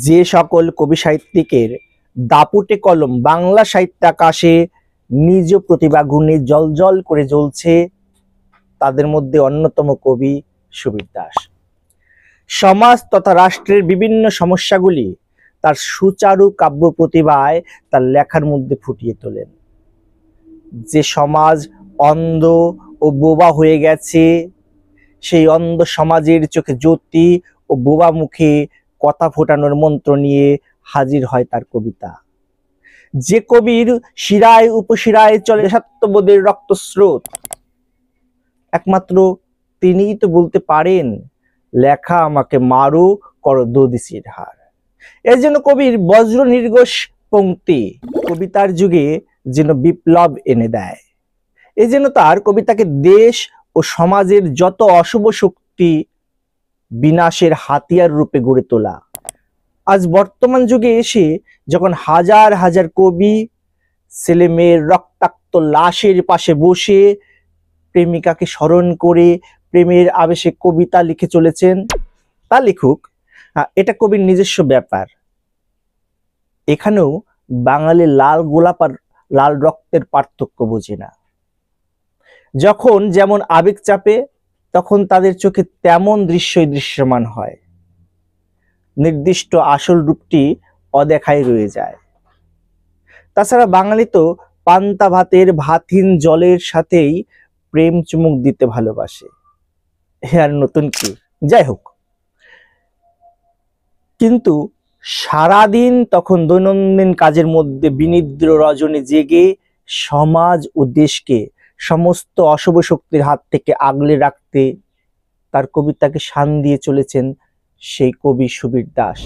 যে সকল কবি সাহিত্যিকের দাপুটে কলম বাংলা সাহিত্য আকাশে নিজ প্রতিভা গুণে জ্বলজ্বল করে জ্বলছে, তাদের মধ্যে অন্যতম কবি সুবীর দাস। সমাজ তথা রাষ্ট্রের বিভিন্ন সমস্যাগুলি তার সুচারু কাব্য প্রতিভায় তার লেখার মধ্যে ফুটিয়ে তোলেন। যে সমাজ অন্ধ ও বোবা হয়ে গেছে, সেই অন্ধ সমাজের চোখে জ্যোতি ও বোবা মুখে কথা ফোটানোর মন্ত্র নিয়ে হাজির হয় তার কবিতা। যে কবির শিরায় উপশিরায় চলে দেশাত্মবোধের রক্তস্রোত, একমাত্র তিনিই তো বলতে পারেন, লেখা আমাকে মারো করো দদিসির হার। এর জন্য কবির বজ্র নির্ঘোষ পংক্তি কবিতার যুগে যেন বিপ্লব এনে দেয়। এই জন্য তার কবিতাকে দেশ ও সমাজের যত অশুভ শক্তি বিনাশের হাতিয়ার রূপে গড়ে তোলা। আজ বর্তমান যুগে এসে যখন হাজার হাজার কবি ছেলে মেয়ের রক্তাক্ত লাশের পাশে বসে প্রেমিকাকে স্মরণ করে প্রেমের আবেশে কবিতা লিখে চলেছেন, তা লিখুক, এটা কবির নিজস্ব ব্যাপার। এখানেও বাঙালি লাল গোলাপ আর লাল রক্তের পার্থক্য বোঝে না। যখন যেমন আবেগ চাপে তখন তাদের চোখে তেমন দৃশ্যই দৃশ্যমান হয়, নির্দিষ্ট আসল রূপটি অদেখায় রয়ে যায়। তাছাড়া বাঙালি তো পান্তা ভাতের ভাতহীন জলের সাথেই প্রেম চুমুক দিতে ভালোবাসে, আর নতুন কি? যাই হোক, কিন্তু সারাদিন তখন দৈনন্দিন কাজের মধ্যে বিনিদ্র রজনী জেগে সমাজ ও দেশকে সমস্ত অশুভ শক্তির হাত থেকে আগলে রাখতে তার কবিতাকে শান দিয়ে চলেছেন সেই কবি সুবীর দাস।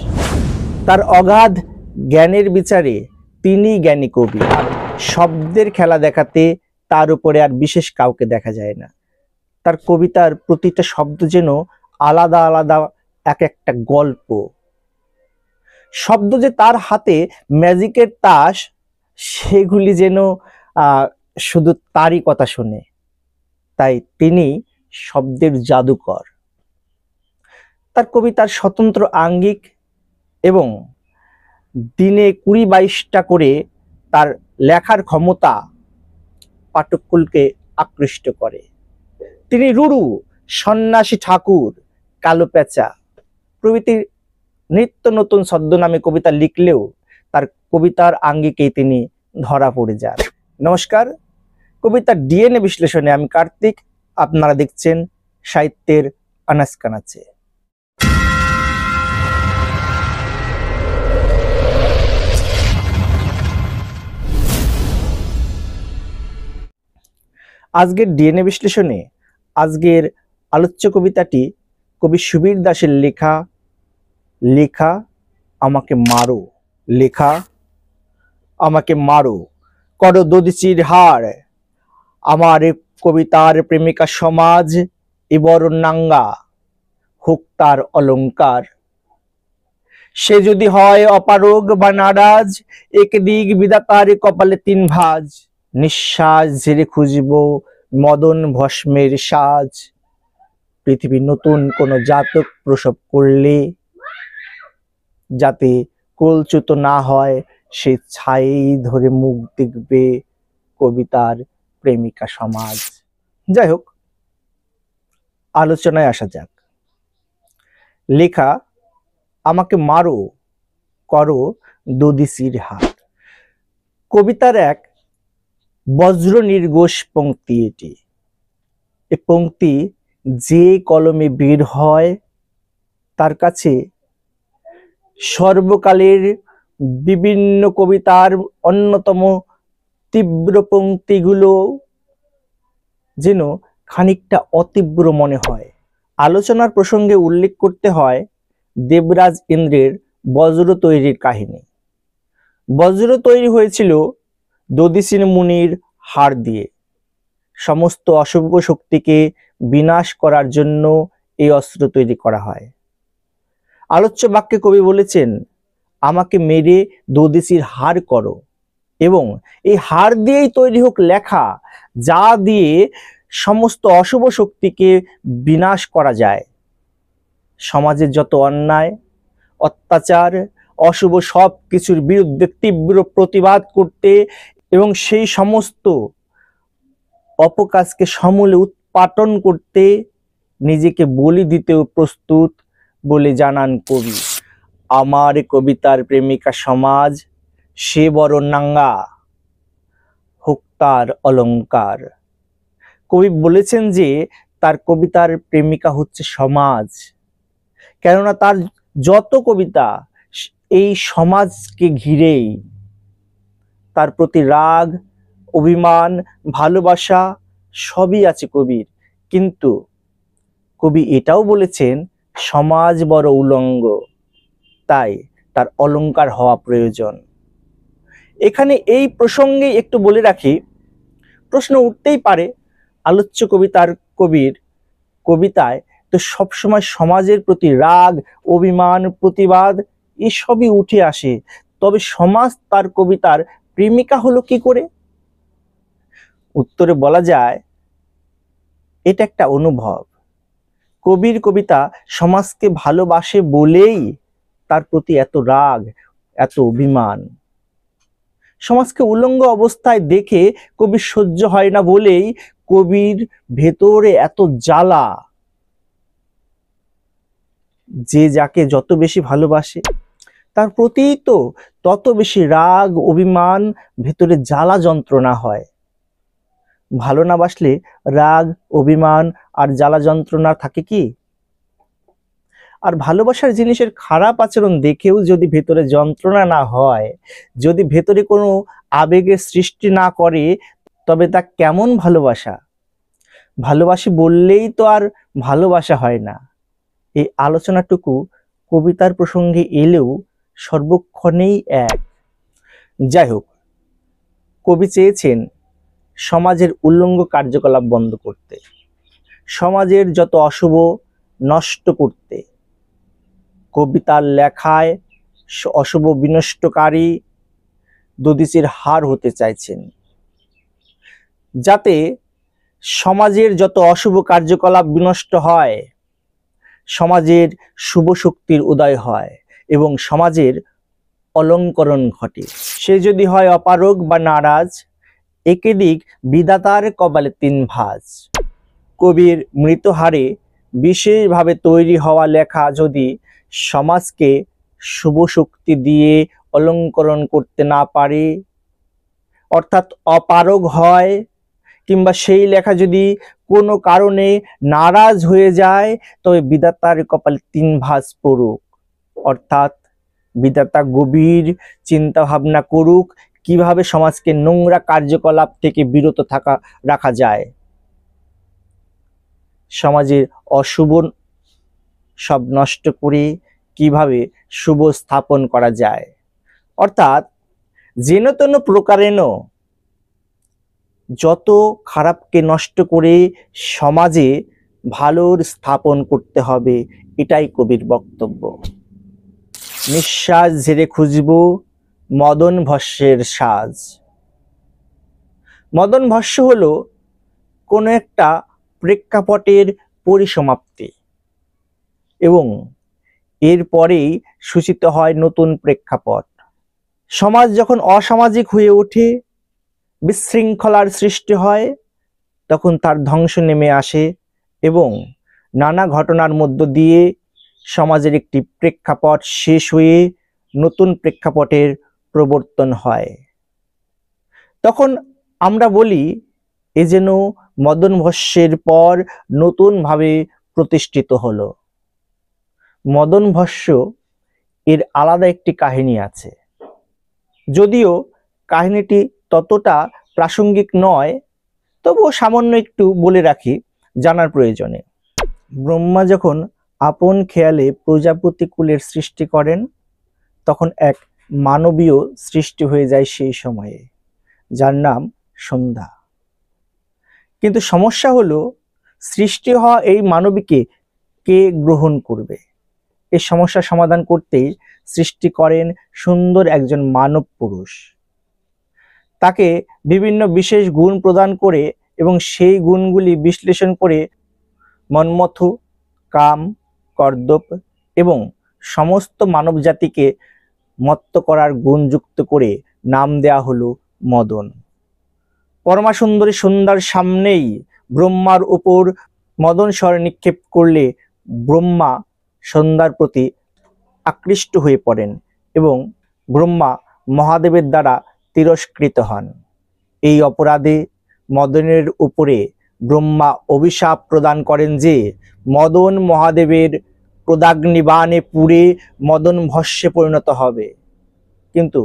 তার অগাধ জ্ঞানের বিচারে তিনি জ্ঞানী কবি। শব্দের খেলা দেখাতে তার উপরে আর বিশেষ কাউকে দেখা যায় না। তার কবিতার প্রতিটা শব্দ যেন আলাদা আলাদা এক একটা গল্প। শব্দ যে তার হাতে ম্যাজিকের তাস, সেগুলি যেন শুধু তারই কথা শুনে। তাই তিনি শব্দের জাদুকর। তার কবিতার স্বতন্ত্র আঙ্গিক এবং দিনে 20-22টা করে তার লেখার ক্ষমতা পাঠককুলকে আকৃষ্ট করে। তিনি রুরু, সন্ন্যাসী ঠাকুর, কালো পেঁচা প্রভৃতির নিত্য নতুন ছদ্মনামে কবিতা লিখলেও তার কবিতার আঙ্গিকেই তিনি ধরা পড়ে যান। নমস্কার, কবিতার ডিএনএ বিশ্লেষণে আমি কার্তিক, আপনারা দেখছেন সাহিত্যের আনাচ কানাচে। আজকের ডিএনএ বিশ্লেষণে আজকের আলোচ্য কবিতাটি কবি সুবীর দাসের লেখা লেখা আমাকে মারো। লেখা আমাকে মারো করো দদিচির হার। আমার কবিতার প্রেমিকা সমাজ এবার নাঙ্গা, হোক তার অলঙ্কার। সে যদি হয় অপারগ বা নারাজ, একদিক বিধাতার কপালে 3 ভাঁজ। নিঃশ্বাস ঝেড়ে খুঁজব মদন ভস্মের সাজ। পৃথিবী নতুন কোন জাতক প্রসব করলে যাতে কলচ্যুত না হয়, সে ছাই ধরে মুখ দেখবে কবিতার প্রেমিকা সমাজ। যাই হোক, আলোচনায় আসা যাক। লেখা আমাকে মারো করো দদিসির হার কবিতার এক বজ্র নির্ঘোষ পংক্তি। এটি এই পংক্তি যে কলমে বের হয় তার কাছে সর্বকালের বিভিন্ন কবিতার অন্যতম তীব্র পংক্তিগুলো যেন খানিকটা অতীব্র মনে হয়। আলোচনার প্রসঙ্গে উল্লেখ করতে হয় দেবরাজ ইন্দ্রের বজ্র তৈরির কাহিনী। বজ্র তৈরি হয়েছিল দদিসি মুনির হাড় দিয়ে। সমস্ত অশুভ শক্তিকে বিনাশ করার জন্য এই অস্ত্র তৈরি করা হয়। আলোচ্য বাক্যে কবি বলেছেন, আমাকে মেরে দদিসির হাড় করো, এবং এই হাড় দিয়েই তৈরি হোক লেখা, যা দিয়ে সমস্ত অশুভ শক্তিকে বিনাশ করা যায়। সমাজের যত অন্যায় অত্যাচার, অশুভ সব কিছুর বিরুদ্ধে তীব্র প্রতিবাদ করতে এবং সেই সমস্ত অপকাজকে সমূলে উৎপাটন করতে নিজেকে বলি দিতেও প্রস্তুত বলে জানান কবি। আমার কবিতার প্রেমিকা সমাজ, সে বড় নাঙ্গা, হোক তার অলঙ্কার। কবি বলেছেন যে তার কবিতার প্রেমিকা হচ্ছে সমাজ, কেননা তার যত কবিতা এই সমাজকে ঘিরেই। তার প্রতি রাগ, অভিমান, ভালোবাসা সবই আছে কবির, কিন্তু কবি এটাও বলেছেন সমাজ বড় উলঙ্গ, তাই তার অলঙ্কার হওয়া প্রয়োজন। এখানে এই প্রসঙ্গে একটু বলে রাখি, প্রশ্ন উঠতেই পারে আলোচ্য কবির কবিতায় তো সবসময় সমাজের প্রতি রাগ, অভিমান, প্রতিবাদ এসবই উঠে আসে, তবে সমাজ তার কবিতার প্রেমিকা হলো কি করে? উত্তরে বলা যায় এটা একটা অনুভব। কবির কবিতা সমাজকে ভালোবাসে বলেই তার প্রতি এত রাগ, এত অভিমান। সমাজকে উলঙ্গ অবস্থায় দেখে কবির সহ্য হয় না বলেই কবির ভেতরে এত জ্বালা। যে যাকে যত বেশি ভালোবাসে তার প্রতি তো তত বেশি রাগ, অভিমান, ভেতরে জ্বালা যন্ত্রণা হয়। ভালো না বাসলে রাগ, অভিমান আর জ্বালা যন্ত্রণা থাকে কি? আর ভালোবাসার জিনিসের খারাপ আচরণ দেখেও যদি ভেতরে যন্ত্রণা না হয়, যদি ভেতরে কোনো আবেগের সৃষ্টি না করে, তবে তা কেমন ভালোবাসা? ভালোবাসি বললেই তো আর ভালোবাসা হয় না। এই আলোচনাটুকু কবিতার প্রসঙ্গে এলেও সর্বক্ষণেই এক। যাই হোক, কবি চেয়েছেন সমাজের উল্লঙ্গ কার্যকলাপ বন্ধ করতে, সমাজের যত অশুভ নষ্ট করতে। কবিতার লেখায় অশুভ বিনষ্টকারী দদিচির হার হতে চাইছেন, যাতে সমাজের যত অশুভ কার্যকলাপ বিনষ্ট হয়, সমাজের শুভ শক্তির উদয় হয় এবং সমাজের অলঙ্করণ ঘটে। সে যদি হয় অপারগ বা নারাজ, একে দিক বিধাতার কপালে তিন ভাঁজ। কবির মৃতহারে বিশেষভাবে তৈরি হওয়া লেখা যদি সমাজকে শুভ শক্তি দিয়ে অলঙ্করণ করতে না পারে, অর্থাৎ অপারগ হয়, কিংবা সেই লেখা যদি কোনো কারণে নারাজ হয়ে যায়, তবে বিধাতার কপালে তিন ভাঁজ পড়ুক, অর্থাৎ বিধাতা গভীর চিন্তা ভাবনা করুক কিভাবে সমাজকে নোংরা কার্যকলাপ থেকে বিরত রাখা যায়, সমাজের অশুভ সব নষ্ট করে কিভাবে শুভ স্থাপন করা যায়। অর্থাৎ যেন তেন প্রকারেণ যত খারাপকে নষ্ট করে সমাজে ভালোর স্থাপন করতে হবে, এটাই কবির বক্তব্য। নিঃশ্বাস ঝেড়ে খুঁজব মদন ভস্যের সাজ। মদন ভস্য হলো কোনো একটা প্রেক্ষাপটের পরিসমাপ্তি এবং এরপরেই সূচিত হয় নতুন প্রেক্ষাপট। সমাজ যখন অসামাজিক হয়ে ওঠে, বিশৃঙ্খলার সৃষ্টি হয়, তখন তার ধ্বংস নেমে আসে এবং নানা ঘটনার মধ্য দিয়ে সমাজের একটি প্রেক্ষাপট শেষ হয়ে নতুন প্রেক্ষাপটের প্রবর্তন হয়। তখন আমরা বলি এ যেন মদন ভস্যের পর নতুনভাবে প্রতিষ্ঠিত হলো। মদন ভস্য এর আলাদা একটি কাহিনী আছে, যদিও কাহিনীটি ততটা প্রাসঙ্গিক নয়, তবুও সামান্য একটু বলে রাখি জানার প্রয়োজনে। ব্রহ্মা যখন আপন খেয়ালে প্রজাপতি কুলের সৃষ্টি করেন, তখন এক মানবীয় সৃষ্টি হয়ে যায় সেই সময়ে, যার নাম সন্ধ্যা। কিন্তু সমস্যা হলো সৃষ্টি হওয়া এই মানবীকে কে গ্রহণ করবে? এই সমস্যা সমাধান করতেই সৃষ্টি করেন সুন্দর একজন মানব পুরুষ। তাকে বিভিন্ন বিশেষ গুণ প্রদান করে এবং সেই গুণগুলি বিশ্লেষণ করে মন্মথ, কাম, কর্দব এবং সমস্ত মানব জাতিকে মত্ত করার গুণ যুক্ত করে নাম দেয়া হলো মদন। পরমা সুন্দরী সন্ধ্যার সামনেই ব্রহ্মার উপর মদন স্বর নিক্ষেপ করলে ব্রহ্মা সন্ধ্যার প্রতি আকৃষ্ট হয়ে পড়েন এবং ব্রহ্মা মহাদেবের দ্বারা তিরস্কৃত হন। এই অপরাধে মদনের উপরে ব্রহ্মা অভিশাপ প্রদান করেন যে মদন মহাদেবের ক্রোধাগ্নি বাণে পুড়ে মদন ভস্মে পরিণত হবে। কিন্তু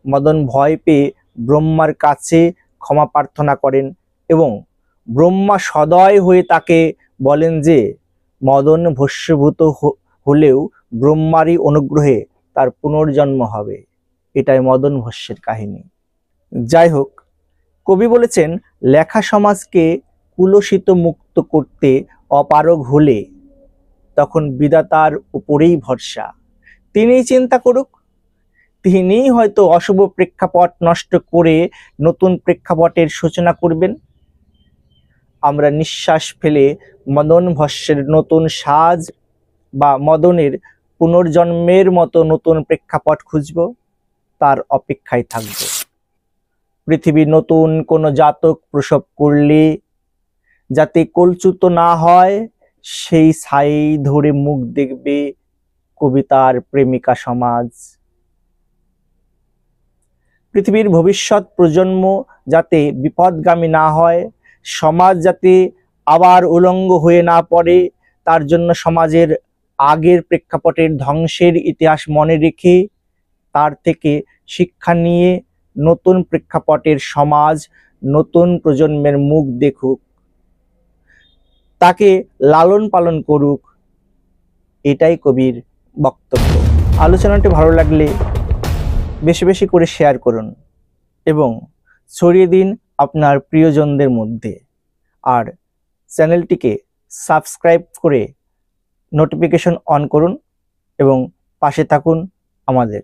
মদন ভয় পেয়ে ব্রহ্মার কাছে ক্ষমা প্রার্থনা করেন এবং ব্রহ্মা সদয় হয়ে তাকে বলেন যে মদন ভস্মীভূত হলেও ব্রহ্মারই অনুগ্রহে তার পুনর্জন্ম হবে। এটাই মদন ভস্মের কাহিনী। যাই হোক, কবি বলেছেন লেখা সমাজকে কুলসিত মুক্ত করতে অপারগ হলে তখন বিধাতার উপরেই ভরসা, তিনিই চিন্তা করুক। তিনিই হয়তো অশুভ প্রেক্ষাপট নষ্ট করে নতুন প্রেক্ষাপটের সূচনা করবেন। আমরা নিঃশ্বাস ফেলে মদন ভস্মের নতুন সাজ বা মদনের পুনর্জন্মের মতো নতুন প্রেক্ষাপট খুঁজব, তার অপেক্ষায় থাকব। পৃথিবী নতুন কোনো জাতক প্রসব করলে যাতে কলুষিত না হয় সেই ছাই ধরে মুখ দেখবে কবিতার প্রেমিকা সমাজ। পৃথিবীর ভবিষ্যৎ প্রজন্ম যাতে বিপদগামী না হয়, সমাজ যাতে আবার উলঙ্গ হয়ে না পড়ে, তার জন্য সমাজের আগের প্রেক্ষাপটের ধ্বংসের ইতিহাস মনে রেখে তার থেকে শিক্ষা নিয়ে নতুন প্রেক্ষাপটের সমাজ নতুন প্রজন্মের মুখ দেখুক, তাকে লালন পালন করুক, এটাই কবির বক্তব্য। আলোচনাটি ভালো লাগলে বেশি বেশি করে শেয়ার করুন এবং ছড়িয়ে দিন আপনার প্রিয়জনদের মধ্যে। আর চ্যানেলটিকে সাবস্ক্রাইব করে নোটিফিকেশন অন করুন এবং পাশে থাকুন আমাদের।